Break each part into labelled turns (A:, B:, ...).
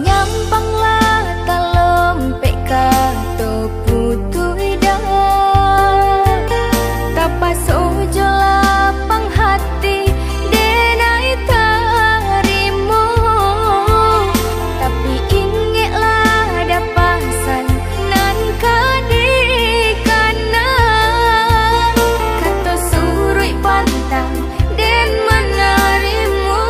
A: nyampanglah talom peka to putui dah tapas ojo lapang hati denai tarimo tapi ingetlah dapasan nan kadikana kato surui pantang den menarimu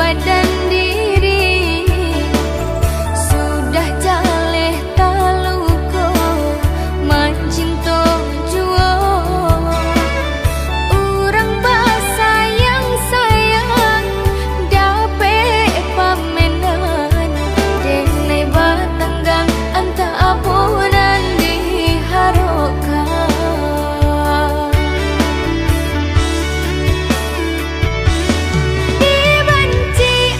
A: badan diri sudah jaleh taluko mancinto juo urang basayang sayang dape pamenan denai batanggang anta apunan diharokan dibenci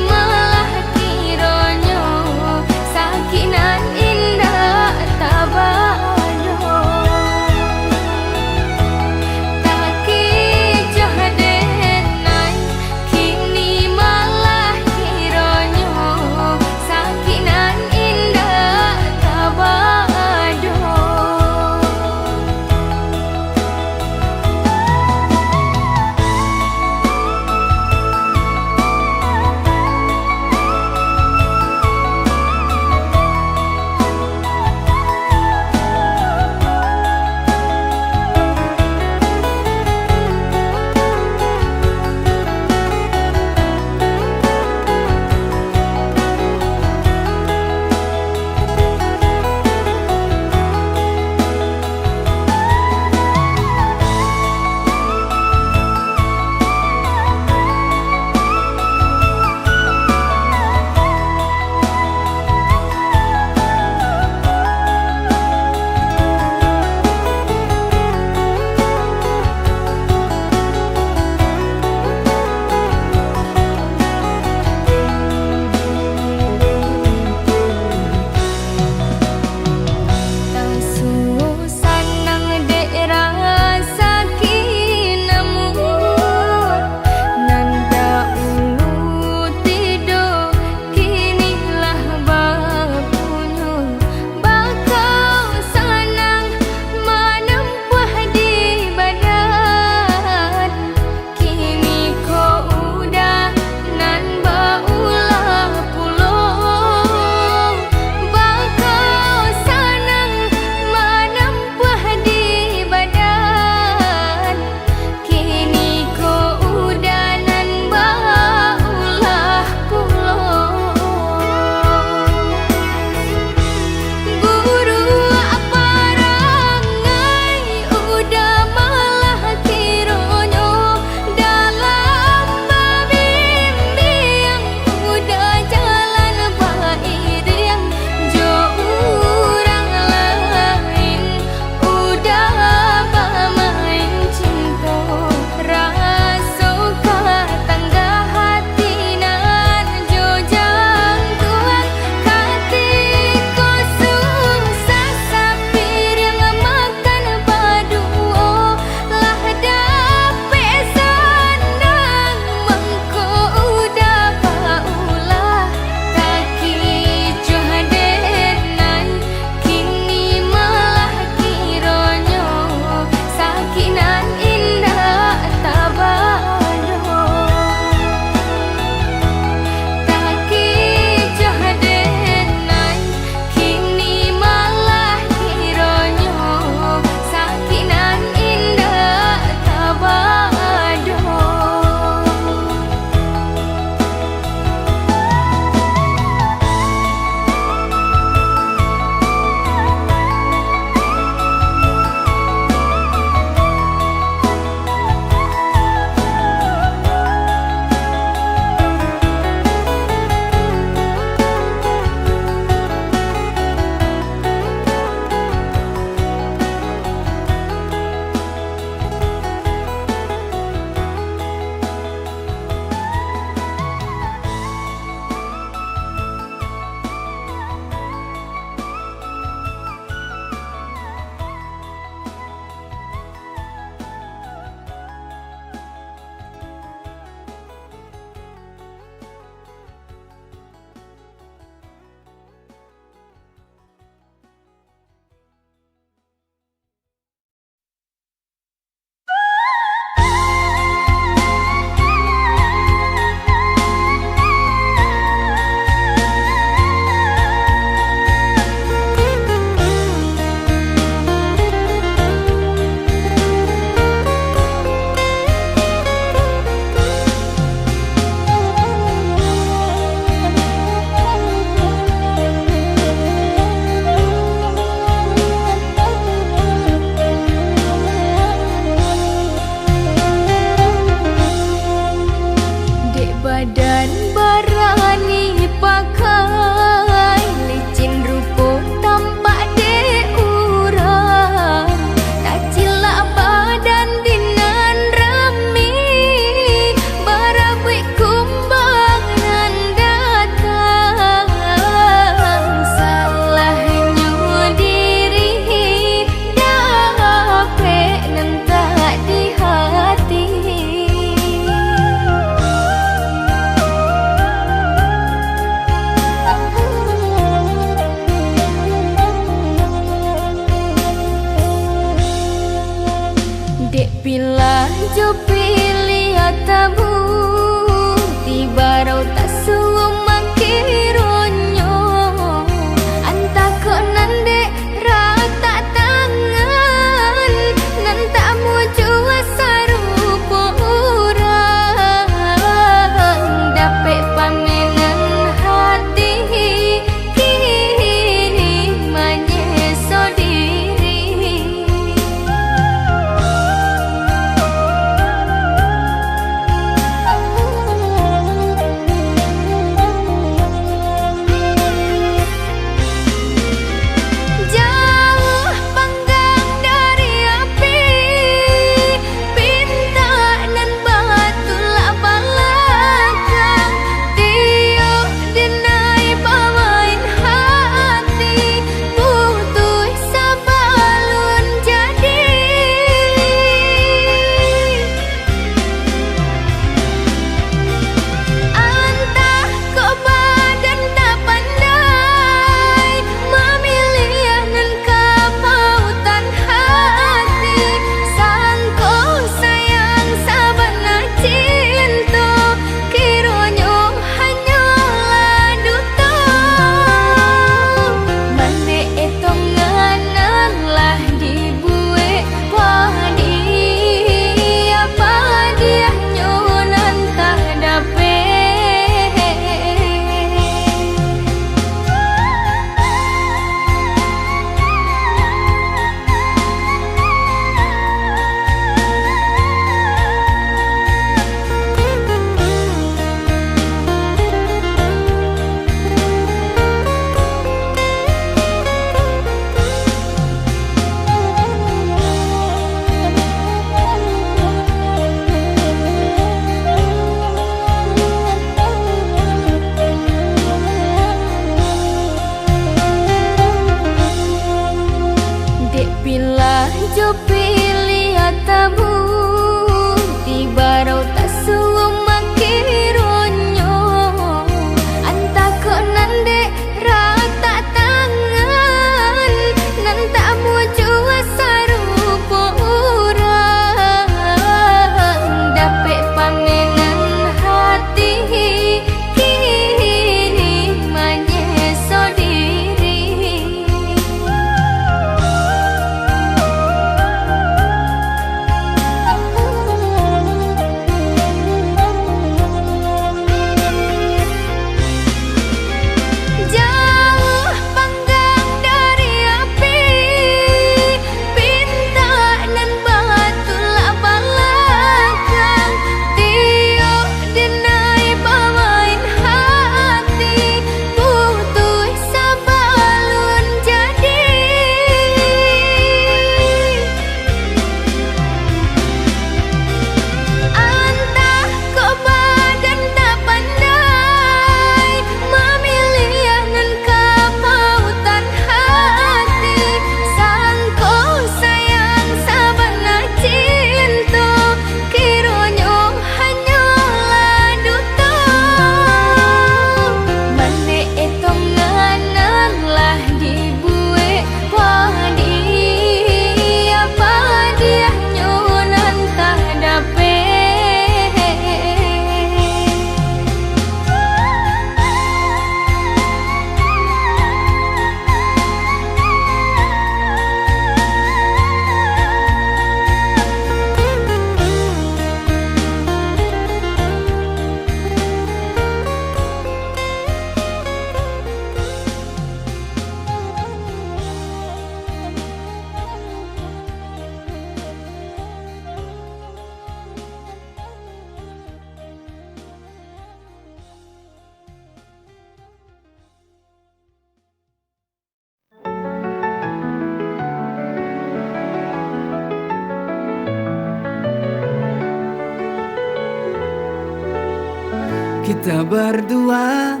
B: Kita berdua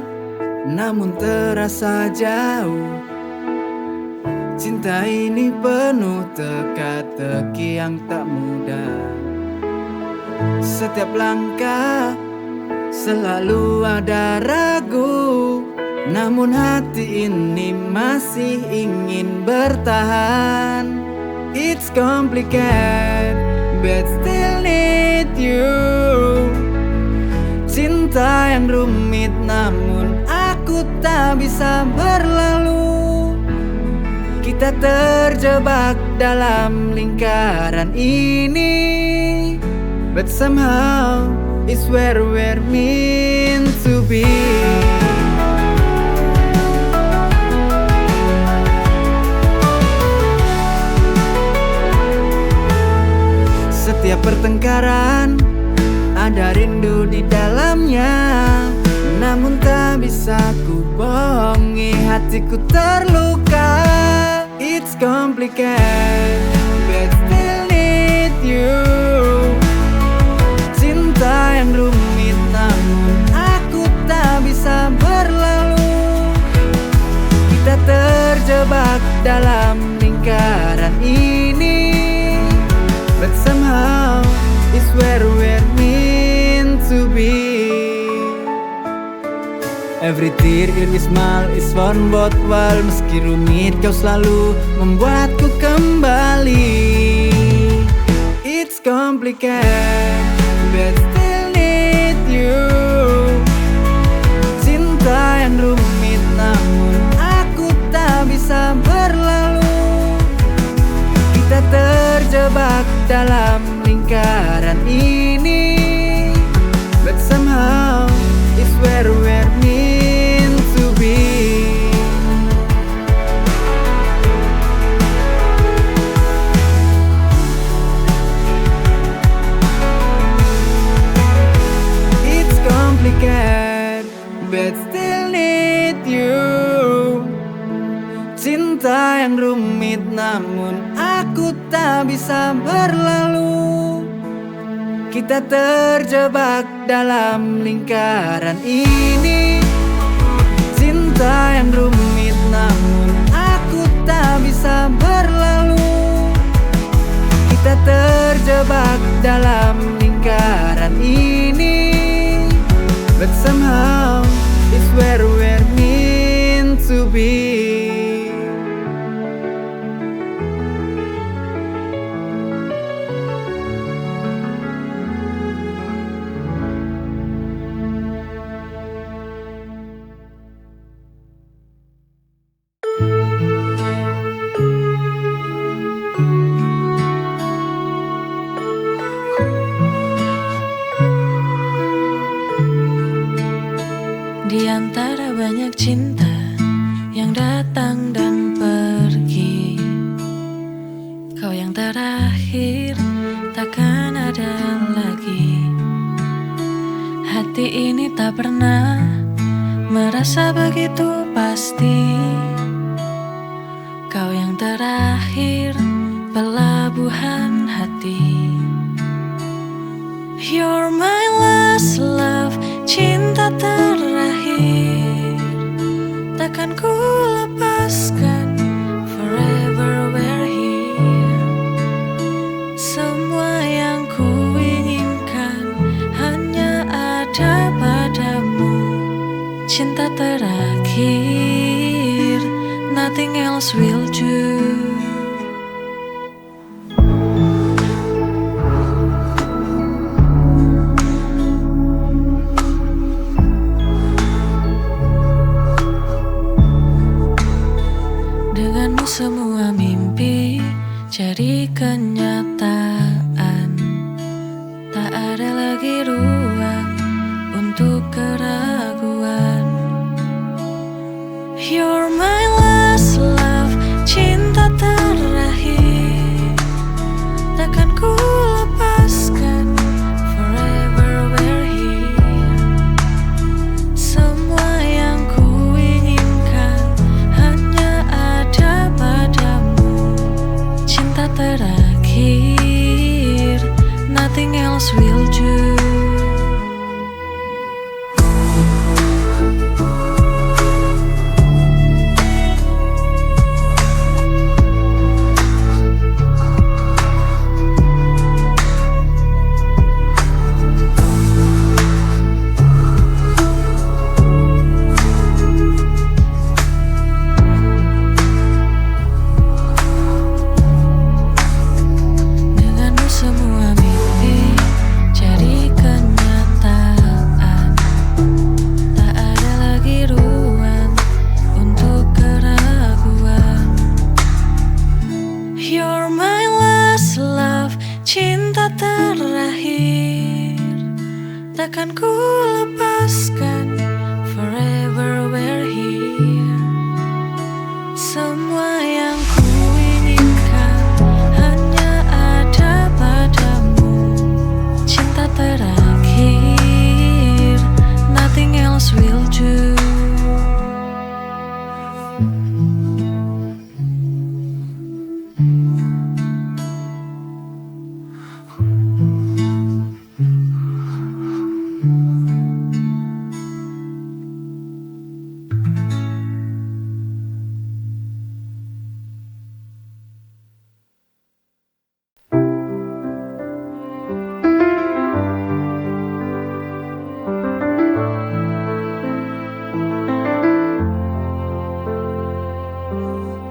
B: namun terasa jauh. Cinta ini penuh teka-teki yang tak mudah. Setiap langkah selalu ada ragu, namun hati ini masih ingin bertahan. It's complicated but still need you. Cinta yang rumit namun aku tak bisa berlalu. Kita terjebak dalam lingkaran ini, but somehow it's where we're meant to be. Setiap pertengkaran ada rindu di dalamnya, namun tak bisa ku bohongi, hatiku terluka. It's complicated but still need you. Cinta yang rumit namun aku tak bisa berlalu. Kita terjebak dalam lingkaran ini, but somehow it's where we're meant to be. Every tear, every smile is one worthwhile. Meski rumit kau selalu membuatku kembali. It's complicated but still need you. Cinta yang rumit namun aku tak bisa berlalu. Kita terjebak dalam lingkaran ini, but somehow it's where we're meant to be. It's complicated but still need you. Cinta yang rumit namun aku tak bisa berlalu. Kita terjebak dalam lingkaran ini. Cinta yang rumit namun aku tak bisa berlalu. Kita terjebak dalam lingkaran ini, but somehow it's where we're meant to be.
C: Di antara banyak cinta yang datang dan pergi, kau yang terakhir takkan ada lagi. Hati ini tak pernah merasa begitu pasti. Kau yang terakhir, pelabuhan hati. You're my last love, cinta terakhir. Takkan ku lepaskan, forever we're here. Semua yang ku inginkan hanya ada padamu. Cinta terakhir, nothing else will do. Denganmu semua mimpi jadi kenyataan. Tak ada lagi ruang untuk keraguan. You're my last love, cinta terakhir. Takkan ku lepaskan, forever we're here. Semua yang ku inginkan hanya ada padamu. Cinta terakhir, nothing else will do. lepaskan. Forever we're here. Semua yang ku inginkan hanya ada padamu. Cinta terakhir, nothing else will do.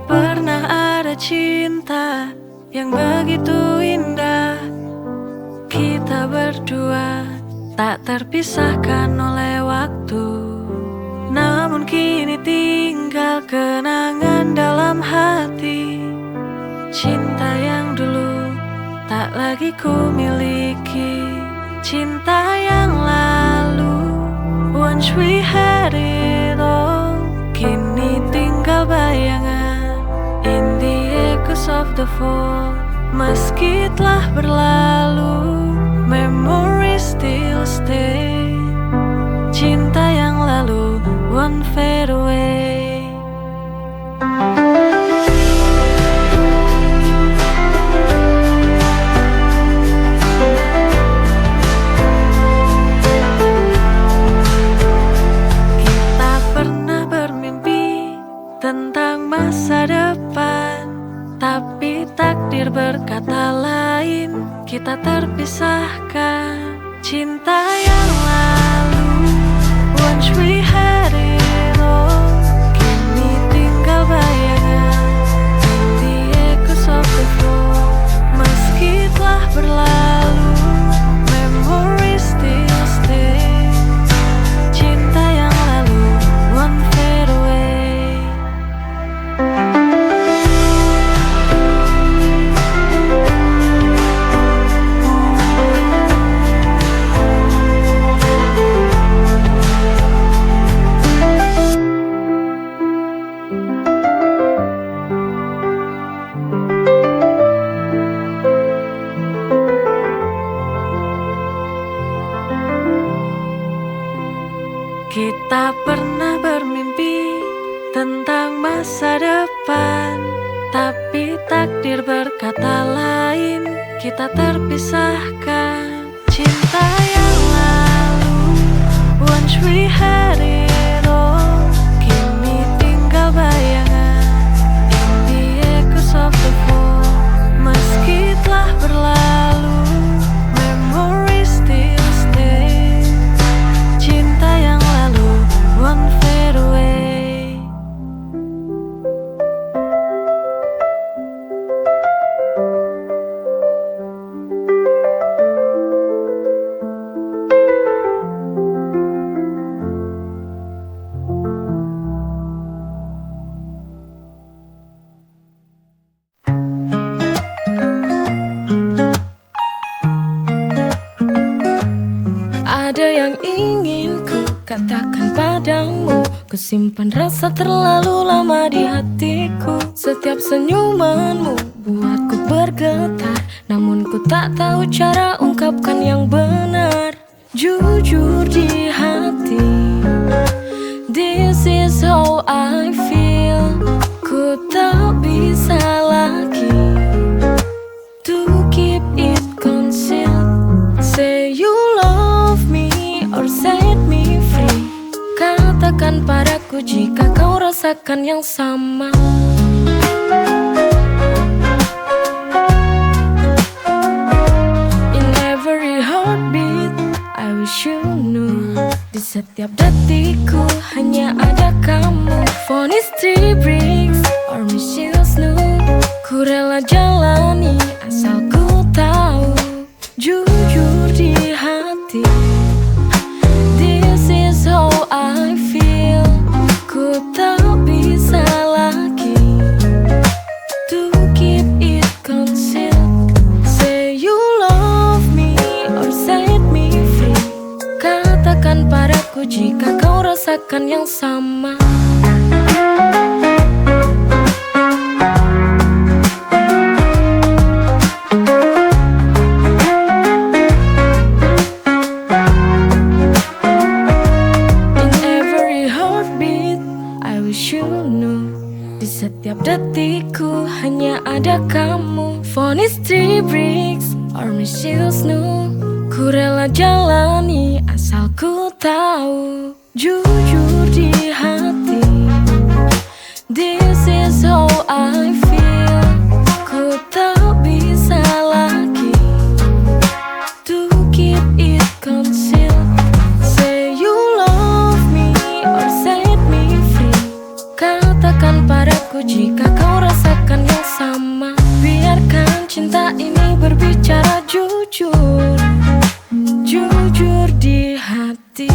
C: Pernah ada cinta yang begitu indah. Kita berdua tak terpisahkan oleh waktu. Namun kini tinggal kenangan dalam hati. Cinta yang dulu tak lagi ku miliki. Cinta yang lalu, once we had it all. Kini tinggal bayangan in the echoes of the fall. Meski telah berlalu, memories still stay. Cinta yang lalu won't fade away. Kita pernah bermimpi tentang masa depan, tapi takdir berkata lain, kita terpisahkan. Cinta yang lalu, once we had it all. Kini tinggal bayangan in the echoes of the fall. Meski telah berlalu, memories still stay. Cinta yang lalu won't fade away. Kita pernah bermimpi tentang masa depan, tapi takdir berkata lain, kita terpisahkan. Cinta yang lalu, once we had it all. Kini tinggal bayangan in the echoes of the fall. Meski telah berlalu, memories still stay. Cinta yang lalu won't fade away. Ada yang ingin ku katakan padamu. Kusimpan rasa terlalu lama di hatiku. Setiap senyumanmu buatku bergetar, namun ku tak tahu cara ungkapkan yang benar. Jujur di hati, this is how I feel. Ku tak bisa lagi to keep it concealed. Say you love me or set me free. Katakan padaku jika kau rasakan yang sama. In every heartbeat, I wish you knew. Di setiap detikku hanya ada kamu. Phone is 3 bricks or missiles new. Ku rela jalani asal ku tahu. Jujur di hati, this is how I feel. Ku tak bisa lagi to keep it concealed. Say you love me or set me free. Katakan padaku padaku jika kau rasakan yang sama. In every heartbeat, I wish you know, di setiap detikku hanya ada kamu. Phone is 3 bricks or missiles no, ku rela jalani asal ku tahu. Jujur di hati, this is how I feel. Ku tak bisa lagi to keep it concealed. Say you love me or set me free. Katakan padaku jika kau rasakan yang sama. Biarkan cinta ini berbicara jujur, jujur di hati.